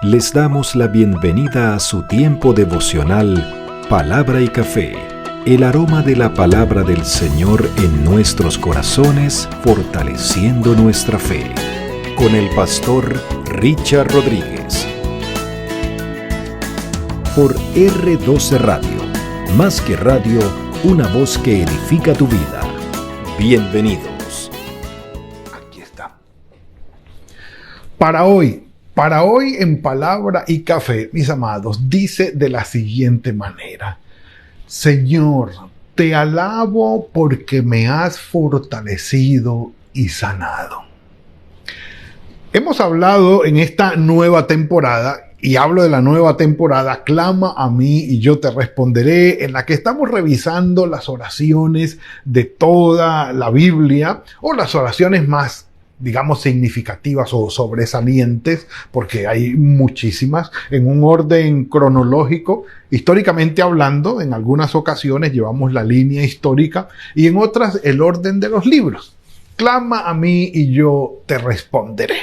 Les damos la bienvenida a su tiempo devocional Palabra y Café, el aroma de la palabra del Señor en nuestros corazones, fortaleciendo nuestra fe. Con el pastor Richard Rodríguez. Por R12 Radio, más que radio, una voz que edifica tu vida. Bienvenidos. Aquí está. Para hoy en Palabra y Café, mis amados, dice de la siguiente manera: Señor, te alabo porque me has fortalecido y sanado. Hemos hablado en esta nueva temporada, y hablo de la nueva temporada, Clama a mí y yo te responderé, en la que estamos revisando las oraciones de toda la Biblia, o las oraciones más, digamos, significativas o sobresalientes, porque hay muchísimas, en un orden cronológico, históricamente hablando. En algunas ocasiones llevamos la línea histórica y en otras el orden de los libros. Clama a mí y yo te responderé.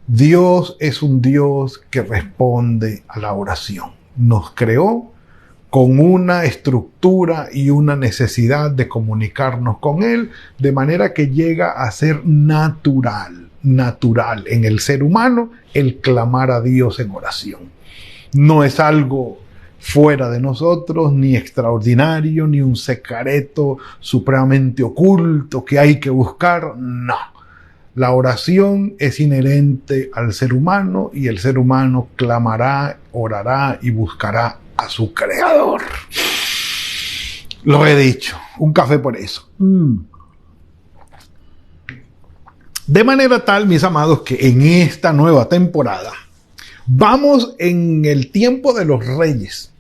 Dios es un Dios que responde a la oración. Nos creó con una estructura y una necesidad de comunicarnos con Él, de manera que llega a ser natural en el ser humano el clamar a Dios en oración. No es algo fuera de nosotros, ni extraordinario, ni un secreto supremamente oculto que hay que buscar, no. La oración es inherente al ser humano y el ser humano clamará, orará y buscará a su Creador. Lo he dicho, un café por eso. De manera tal, mis amados, que en esta nueva temporada vamos en el tiempo de los reyes,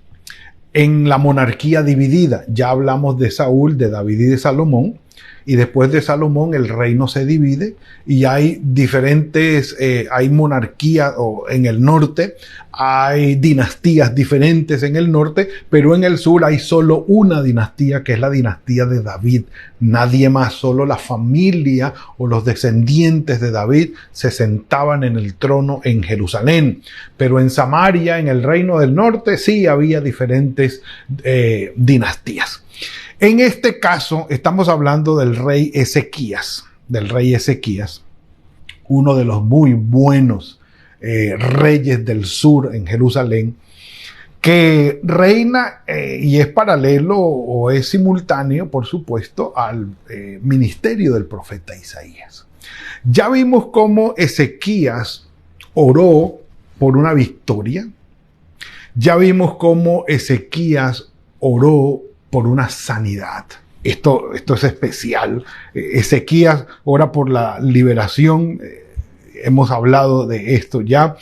en la monarquía dividida. Ya hablamos de Saúl, de David y de Salomón. Y después de Salomón el reino se divide y hay diferentes, hay monarquías en el norte, hay dinastías diferentes en el norte, pero en el sur hay solo una dinastía, que es la dinastía de David. Nadie más, solo la familia o los descendientes de David se sentaban en el trono en Jerusalén. Pero en Samaria, en el reino del norte, sí había diferentes dinastías. En este caso, estamos hablando del rey Ezequías, uno de los muy buenos reyes del sur en Jerusalén, que reina y es paralelo o es simultáneo, por supuesto, al ministerio del profeta Isaías. Ya vimos cómo Ezequías oró por una victoria. Ya vimos cómo Ezequías oró por una sanidad. Esto es especial. Ezequías ora por la liberación. Hemos hablado de esto ya.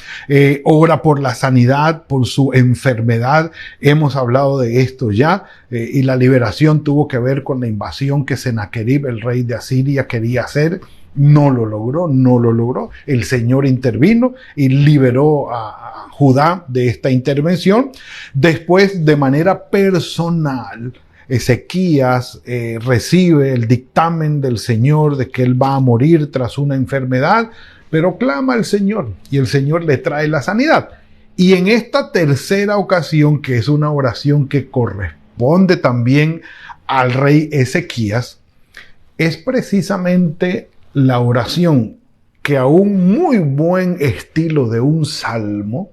Ora por la sanidad, por su enfermedad. Hemos hablado de esto ya. Y la liberación tuvo que ver con la invasión que Sennacherib, el rey de Asiria, quería hacer. No lo logró. El Señor intervino y liberó a Judá de esta intervención. Después, de manera personal, Ezequías recibe el dictamen del Señor de que él va a morir tras una enfermedad, pero clama al Señor y el Señor le trae la sanidad. Y en esta tercera ocasión, que es una oración que corresponde también al rey Ezequías, es precisamente la oración que, a un muy buen estilo de un salmo,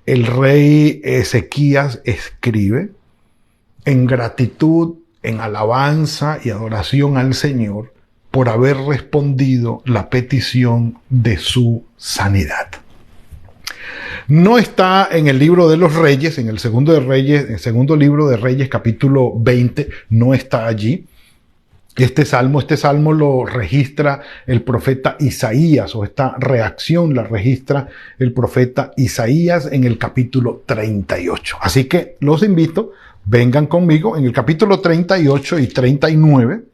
el rey Ezequías escribe en gratitud, en alabanza y adoración al Señor por haber respondido la petición de su sanidad. No está en el libro de los Reyes, en el segundo libro de Reyes, capítulo 20, no está allí. Este salmo lo registra el profeta Isaías, o esta reacción la registra el profeta Isaías en el capítulo 38. Así que los invito, vengan conmigo. En el capítulo 38 y 39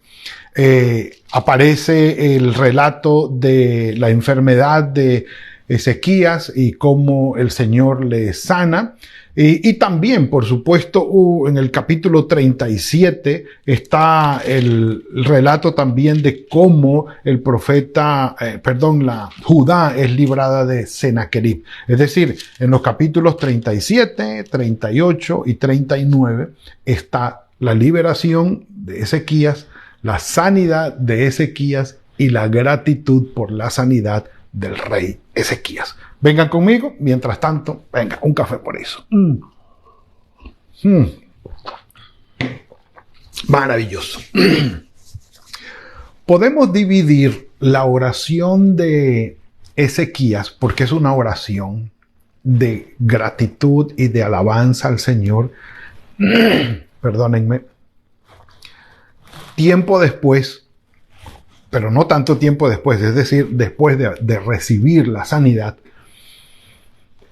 aparece el relato de la enfermedad de Ezequías y cómo el Señor le sana. Y también, por supuesto, en el capítulo 37 está el relato también de cómo el profeta, la Judá es librada de Sennacherib. Es decir, en los capítulos 37, 38 y 39 está la liberación de Ezequías, la sanidad de Ezequías y la gratitud por la sanidad del rey Ezequías. Vengan conmigo, mientras tanto, venga, un café por eso. Maravilloso. Podemos dividir la oración de Ezequías, porque es una oración de gratitud y de alabanza al Señor. Perdónenme. Tiempo después, pero no tanto tiempo después, es decir, después de recibir la sanidad,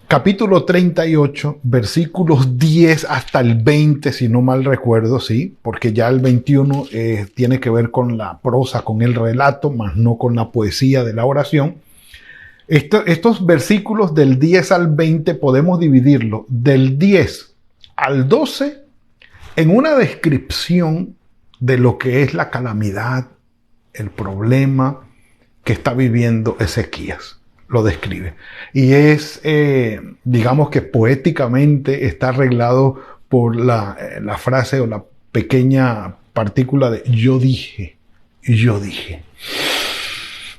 capítulo 38, versículos 10 hasta el 20, si no mal recuerdo, sí, porque ya el 21 tiene que ver con la prosa, con el relato, más no con la poesía de la oración. Estos versículos del 10 al 20 podemos dividirlo del 10 al 12 en una descripción de lo que es la calamidad, el problema que está viviendo Ezequías. Lo describe. Y es, digamos que poéticamente está arreglado por la frase o la pequeña partícula de yo dije.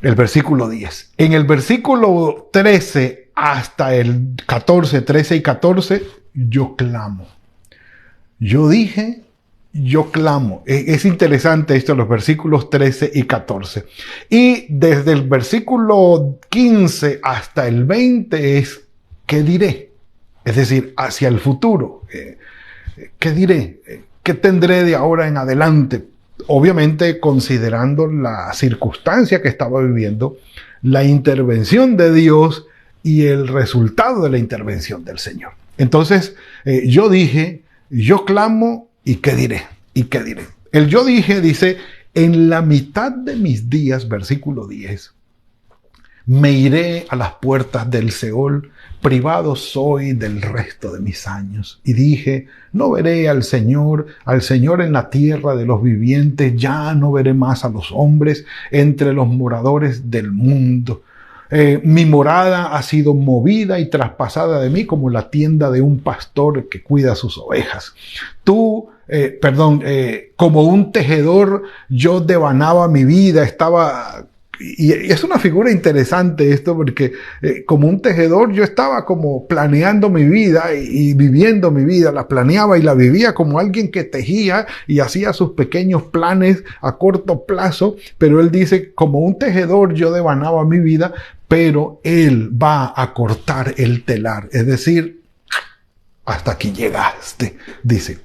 El versículo 10. En el versículo 13 hasta el 14, 13 y 14, yo clamo. Yo dije, yo clamo. Es interesante esto, los versículos 13 y 14. Y desde el versículo 15 hasta el 20 es ¿qué diré? Es decir, hacia el futuro. ¿Qué diré? ¿Qué tendré de ahora en adelante? Obviamente considerando la circunstancia que estaba viviendo, la intervención de Dios y el resultado de la intervención del Señor. Entonces, yo dije, yo clamo, ¿y qué diré? ¿Y qué diré? El yo dije, dice, en la mitad de mis días, versículo 10, me iré a las puertas del Seol, privado soy del resto de mis años. Y dije, no veré al Señor en la tierra de los vivientes, ya no veré más a los hombres entre los moradores del mundo. Mi morada ha sido movida y traspasada de mí como la tienda de un pastor que cuida sus ovejas. Como un tejedor yo devanaba mi vida, y es una figura interesante esto porque como un tejedor yo estaba como planeando mi vida y viviendo mi vida, la planeaba y la vivía como alguien que tejía y hacía sus pequeños planes a corto plazo, pero él dice, como un tejedor yo devanaba mi vida, pero él va a cortar el telar, es decir, hasta aquí llegaste, dice,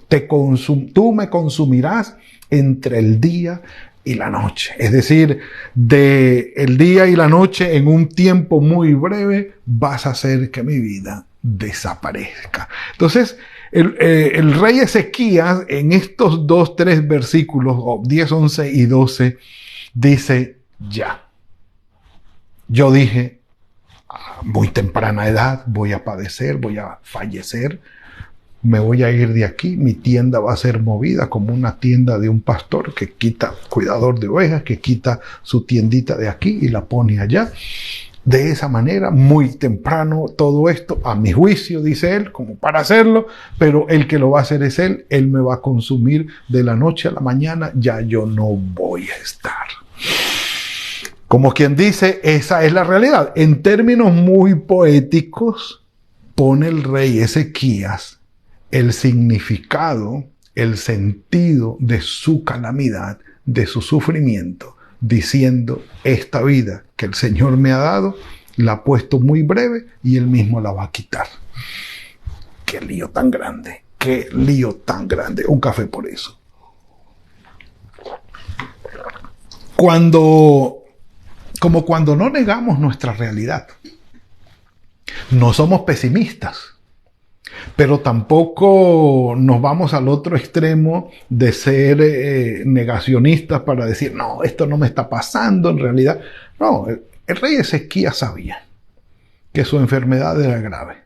tú me consumirás entre el día y la noche. Es decir, de el día y la noche en un tiempo muy breve vas a hacer que mi vida desaparezca. Entonces, el rey Ezequías en estos 3 versículos, 10, 11 y 12, dice, ya. Yo dije, a muy temprana edad voy a padecer, voy a fallecer, me voy a ir de aquí, mi tienda va a ser movida como una tienda de un pastor que quita, cuidador de ovejas, que quita su tiendita de aquí y la pone allá. De esa manera, muy temprano, todo esto, a mi juicio, dice él, como para hacerlo, pero el que lo va a hacer es él me va a consumir de la noche a la mañana, ya yo no voy a estar. Como quien dice, esa es la realidad. En términos muy poéticos, pone el rey Ezequías el significado, el sentido de su calamidad, de su sufrimiento, diciendo, esta vida que el Señor me ha dado, la ha puesto muy breve y Él mismo la va a quitar. ¡Qué lío tan grande! ¡Qué lío tan grande! Un café por eso. Como cuando no negamos nuestra realidad. No somos pesimistas, pero tampoco nos vamos al otro extremo de ser negacionistas para decir, no, esto no me está pasando en realidad. No, el rey Ezequías sabía que su enfermedad era grave,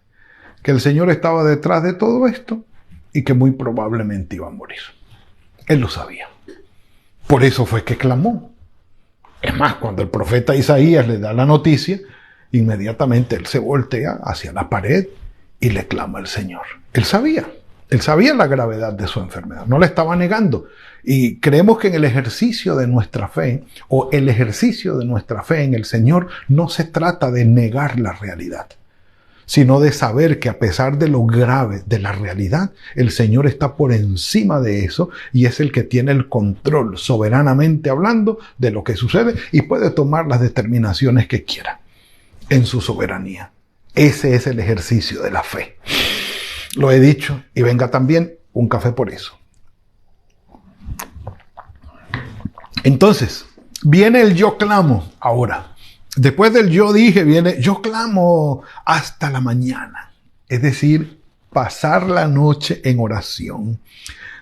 que el Señor estaba detrás de todo esto y que muy probablemente iba a morir. Él lo sabía. Por eso fue que clamó. Es más, cuando el profeta Isaías le da la noticia, inmediatamente él se voltea hacia la pared y le clama al Señor. Él sabía la gravedad de su enfermedad, no la estaba negando. Y creemos que en el ejercicio de nuestra fe, o el ejercicio de nuestra fe en el Señor, no se trata de negar la realidad, sino de saber que a pesar de lo grave de la realidad, el Señor está por encima de eso y es el que tiene el control, soberanamente hablando, de lo que sucede y puede tomar las determinaciones que quiera en su soberanía. Ese es el ejercicio de la fe. Lo he dicho, y venga también un café por eso. Entonces, viene el yo clamo ahora. Después del yo dije, viene yo clamo hasta la mañana. Es decir, pasar la noche en oración.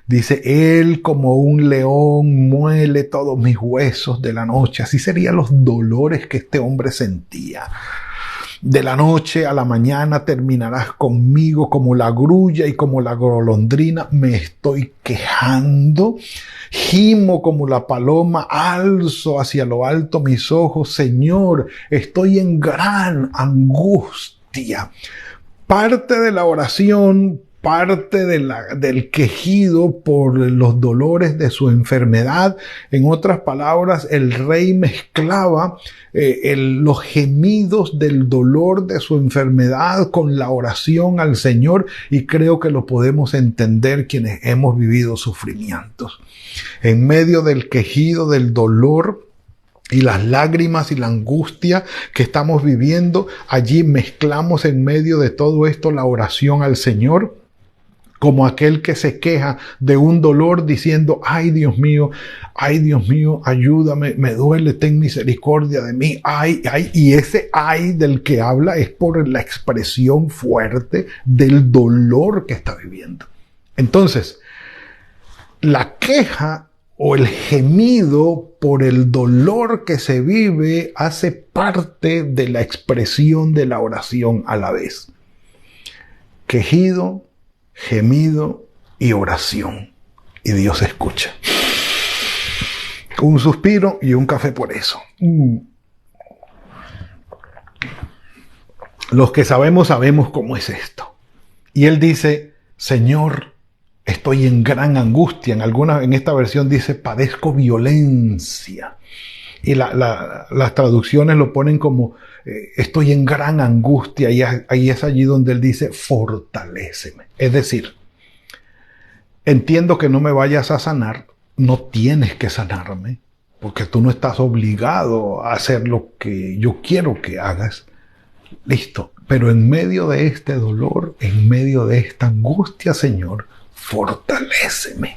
Dice, Él como un león muele todos mis huesos de la noche. Así serían los dolores que este hombre sentía. De la noche a la mañana terminarás conmigo como la grulla y como la golondrina. Me estoy quejando. Gimo como la paloma, alzo hacia lo alto mis ojos. Señor, estoy en gran angustia. Parte de la oración, parte del quejido por los dolores de su enfermedad. En otras palabras, el rey mezclaba los gemidos del dolor de su enfermedad con la oración al Señor, y creo que lo podemos entender quienes hemos vivido sufrimientos. En medio del quejido, del dolor y las lágrimas y la angustia que estamos viviendo, allí mezclamos en medio de todo esto la oración al Señor, como aquel que se queja de un dolor diciendo, ay Dios mío, ayúdame, me duele, ten misericordia de mí, ay, y ese ay del que habla es por la expresión fuerte del dolor que está viviendo. Entonces, la queja o el gemido por el dolor que se vive hace parte de la expresión de la oración a la vez. Quejido, gemido y oración. Y Dios escucha. Un suspiro y un café por eso. Los que sabemos cómo es esto. Y él dice, Señor, estoy en gran angustia. En esta versión dice, padezco violencia. Y las traducciones lo ponen como, estoy en gran angustia. Y ahí es allí donde él dice, fortaléceme. Es decir, entiendo que no me vayas a sanar. No tienes que sanarme, porque tú no estás obligado a hacer lo que yo quiero que hagas. Listo. Pero en medio de este dolor, en medio de esta angustia, Señor, fortaléceme.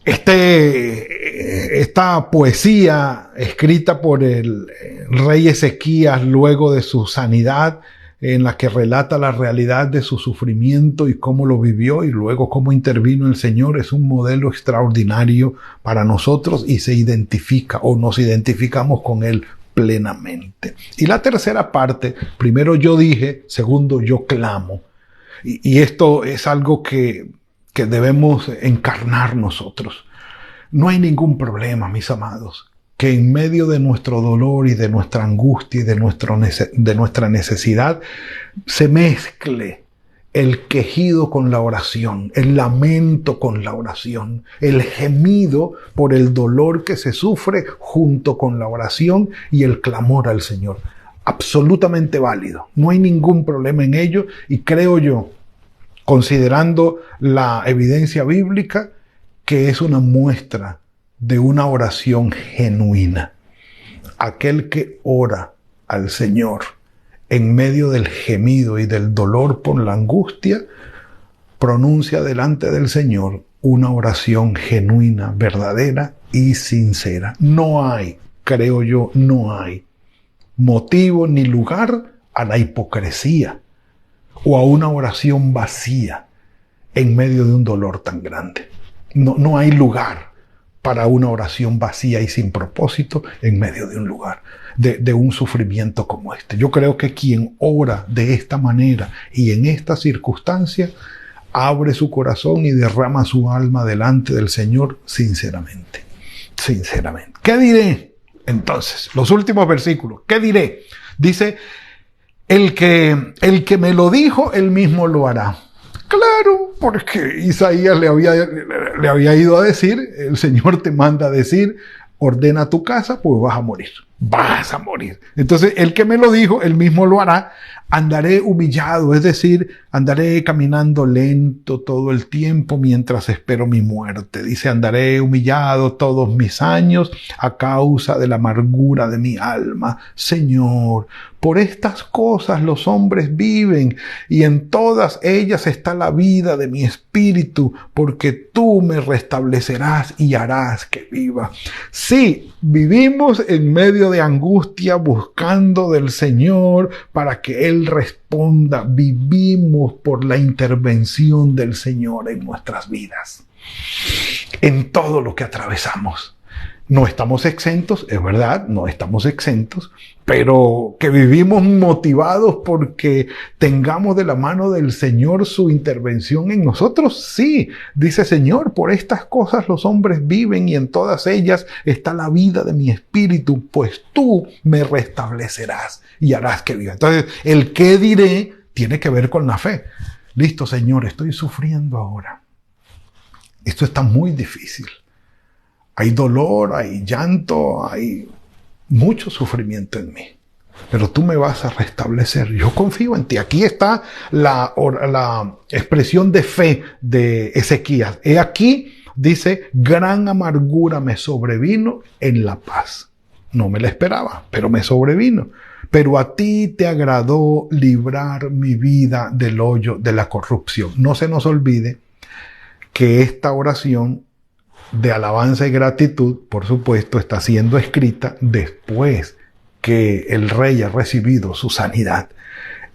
Esta poesía escrita por el rey Ezequías luego de su sanidad, en la que relata la realidad de su sufrimiento y cómo lo vivió y luego cómo intervino el Señor, es un modelo extraordinario para nosotros y se identifica o nos identificamos con él plenamente. Y la tercera parte, primero yo dije, segundo yo clamo. Y esto es algo que debemos encarnar nosotros. No hay ningún problema, mis amados, que en medio de nuestro dolor y de nuestra angustia y de nuestra necesidad se mezcle el quejido con la oración, el lamento con la oración, el gemido por el dolor que se sufre junto con la oración y el clamor al Señor. Absolutamente válido. No hay ningún problema en ello y creo yo, considerando la evidencia bíblica, que es una muestra de una oración genuina. Aquel que ora al Señor en medio del gemido y del dolor por la angustia, pronuncia delante del Señor una oración genuina, verdadera y sincera. No hay, creo yo, no hay motivo ni lugar a la hipocresía o a una oración vacía en medio de un dolor tan grande. No hay lugar para una oración vacía y sin propósito en medio de un lugar, de un sufrimiento como este. Yo creo que quien ora de esta manera y en esta circunstancia, abre su corazón y derrama su alma delante del Señor sinceramente. Sinceramente. ¿Qué diré? Entonces, los últimos versículos. ¿Qué diré? Dice, el que me lo dijo, él mismo lo hará. Claro, porque Isaías le había ido a decir, el Señor te manda a decir, ordena tu casa, pues vas a morir. Vas a morir. Entonces, el que me lo dijo, él mismo lo hará. Andaré humillado, es decir, andaré caminando lento todo el tiempo mientras espero mi muerte. Dice, andaré humillado todos mis años a causa de la amargura de mi alma. Señor, por estas cosas los hombres viven y en todas ellas está la vida de mi espíritu, porque tú me restablecerás y harás que viva. Sí, vivimos en medio de angustia buscando del Señor para que Él responda. Vivimos por la intervención del Señor en nuestras vidas, en todo lo que atravesamos. No estamos exentos, es verdad, no estamos exentos, pero que vivimos motivados porque tengamos de la mano del Señor su intervención en nosotros. Sí, dice Señor, por estas cosas los hombres viven y en todas ellas está la vida de mi espíritu, pues tú me restablecerás y harás que viva. Entonces, el qué diré tiene que ver con la fe. Listo, Señor, estoy sufriendo ahora. Esto está muy difícil. Hay dolor, hay llanto, hay mucho sufrimiento en mí. Pero tú me vas a restablecer. Yo confío en ti. Aquí está la expresión de fe de Ezequías. He aquí, dice, gran amargura me sobrevino en la paz. No me la esperaba, pero me sobrevino. Pero a ti te agradó librar mi vida del hoyo de la corrupción. No se nos olvide que esta oración de alabanza y gratitud, por supuesto, está siendo escrita después que el rey ha recibido su sanidad.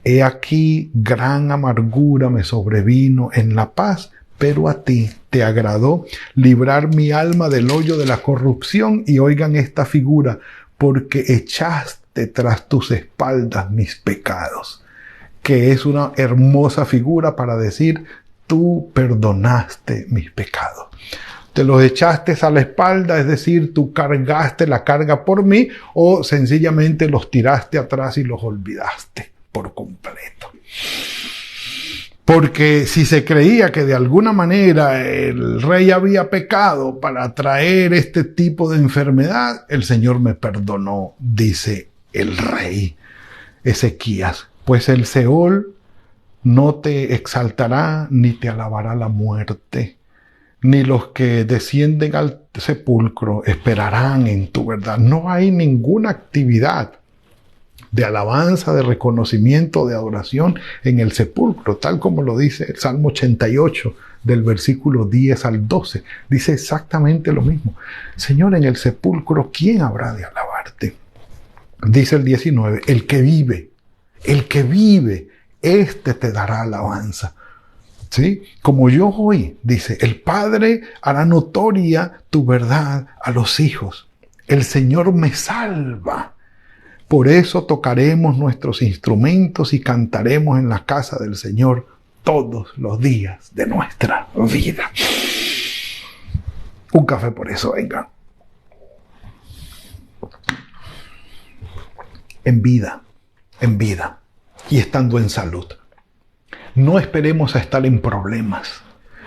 He aquí, gran amargura me sobrevino en la paz, pero a ti te agradó librar mi alma del hoyo de la corrupción. Y oigan esta figura, porque echaste tras tus espaldas mis pecados, que es una hermosa figura para decir, tú perdonaste mis pecados. Te los echaste a la espalda, es decir, tú cargaste la carga por mí, o sencillamente los tiraste atrás y los olvidaste por completo. Porque si se creía que de alguna manera el rey había pecado para traer este tipo de enfermedad, el Señor me perdonó, dice el rey Ezequías. Pues el Seol no te exaltará ni te alabará la muerte, ni los que descienden al sepulcro esperarán en tu verdad. No hay ninguna actividad de alabanza, de reconocimiento, de adoración en el sepulcro, tal como lo dice el Salmo 88, del versículo 10 al 12. Dice exactamente lo mismo. Señor, en el sepulcro, ¿quién habrá de alabarte? Dice el 19, el que vive, este te dará alabanza. ¿Sí? Como yo hoy, dice, el Padre hará notoria tu verdad a los hijos. El Señor me salva. Por eso tocaremos nuestros instrumentos y cantaremos en la casa del Señor todos los días de nuestra vida. Un café por eso, venga. En vida y estando en salud. No esperemos a estar en problemas.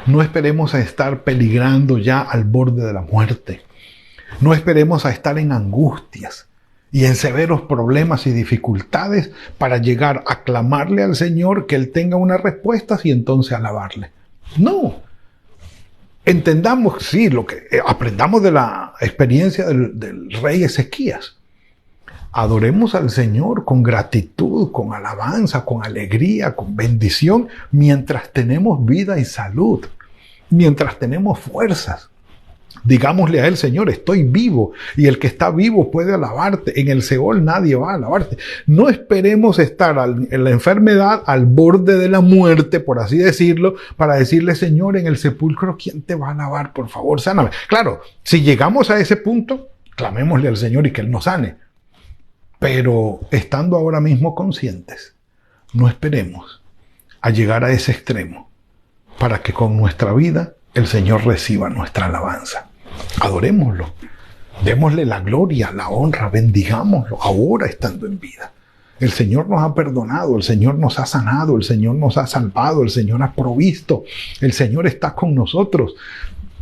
No esperemos a estar peligrando ya al borde de la muerte. No esperemos a estar en angustias y en severos problemas y dificultades para llegar a clamarle al Señor que Él tenga unas respuestas y entonces alabarle. No. Entendamos, sí, lo que aprendamos de la experiencia del rey Ezequías. Adoremos al Señor con gratitud, con alabanza, con alegría, con bendición, mientras tenemos vida y salud, mientras tenemos fuerzas. Digámosle a Él: Señor, estoy vivo, y el que está vivo puede alabarte. En el Seol nadie va a alabarte. No esperemos estar en la enfermedad, al borde de la muerte, por así decirlo, para decirle: Señor, en el sepulcro, ¿quién te va a alabar? Por favor, sáname. Claro, si llegamos a ese punto, clamémosle al Señor y que Él nos sane. Pero estando ahora mismo conscientes, no esperemos a llegar a ese extremo para que con nuestra vida el Señor reciba nuestra alabanza. Adorémoslo, démosle la gloria, la honra, bendigámoslo ahora estando en vida. El Señor nos ha perdonado, el Señor nos ha sanado, el Señor nos ha salvado, el Señor ha provisto, el Señor está con nosotros.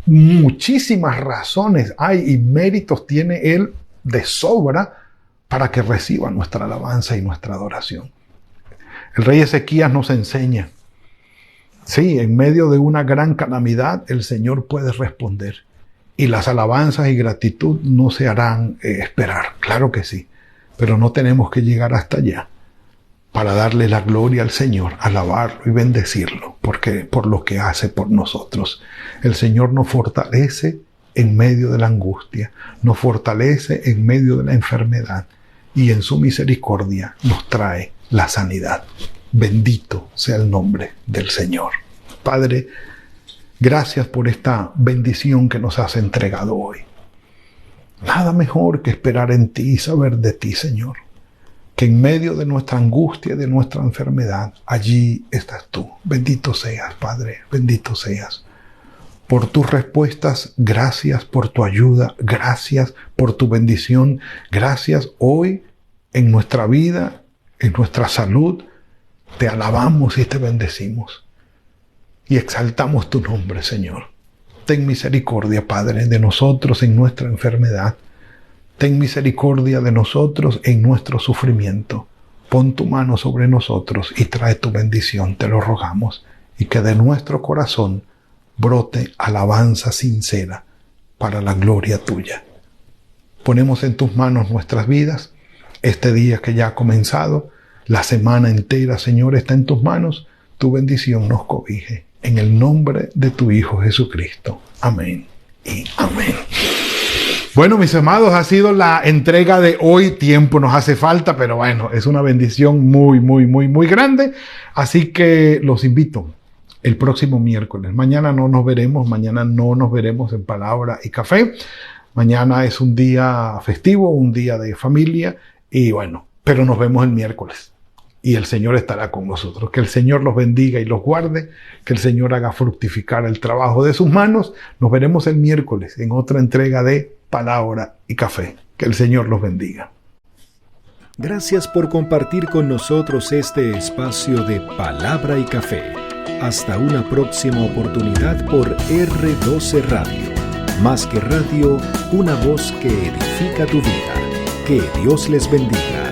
Muchísimas razones hay y méritos tiene Él de sobra para que reciba nuestra alabanza y nuestra adoración. El rey Ezequías nos enseña: sí, en medio de una gran calamidad el Señor puede responder, y las alabanzas y gratitud no se harán esperar. Claro que sí, pero no tenemos que llegar hasta allá para darle la gloria al Señor, alabarlo y bendecirlo, porque por lo que hace por nosotros. El Señor nos fortalece en medio de la angustia, nos fortalece en medio de la enfermedad, y en su misericordia nos trae la sanidad. Bendito sea el nombre del Señor. Padre, gracias por esta bendición que nos has entregado hoy. Nada mejor que esperar en ti y saber de ti, Señor, que en medio de nuestra angustia y de nuestra enfermedad, allí estás tú. Bendito seas, Padre, bendito seas. Por tus respuestas, gracias por tu ayuda, gracias por tu bendición, gracias hoy en nuestra vida, en nuestra salud. Te alabamos y te bendecimos y exaltamos tu nombre, Señor. Ten misericordia, Padre, de nosotros en nuestra enfermedad. Ten misericordia de nosotros en nuestro sufrimiento. Pon tu mano sobre nosotros y trae tu bendición, te lo rogamos, y que de nuestro corazón brote alabanza sincera para la gloria tuya. Ponemos en tus manos nuestras vidas, este día que ya ha comenzado, la semana entera, Señor, está en tus manos. Tu bendición nos cobije. En el nombre de tu Hijo Jesucristo. Amén y amén. Bueno, mis amados, ha sido la entrega de hoy. Tiempo nos hace falta, pero bueno, es una bendición muy, muy, muy, muy grande. Así que los invito el próximo miércoles. Mañana no nos veremos en Palabra y Café. Mañana es un día festivo, un día de familia. Y bueno, pero nos vemos el miércoles. Y el Señor estará con nosotros. Que el Señor los bendiga y los guarde. Que el Señor haga fructificar el trabajo de sus manos. Nos veremos el miércoles en otra entrega de Palabra y Café. Que el Señor los bendiga. Gracias por compartir con nosotros este espacio de Palabra y Café. Hasta una próxima oportunidad por R12 Radio. Más que radio, una voz que edifica tu vida. Que Dios les bendiga.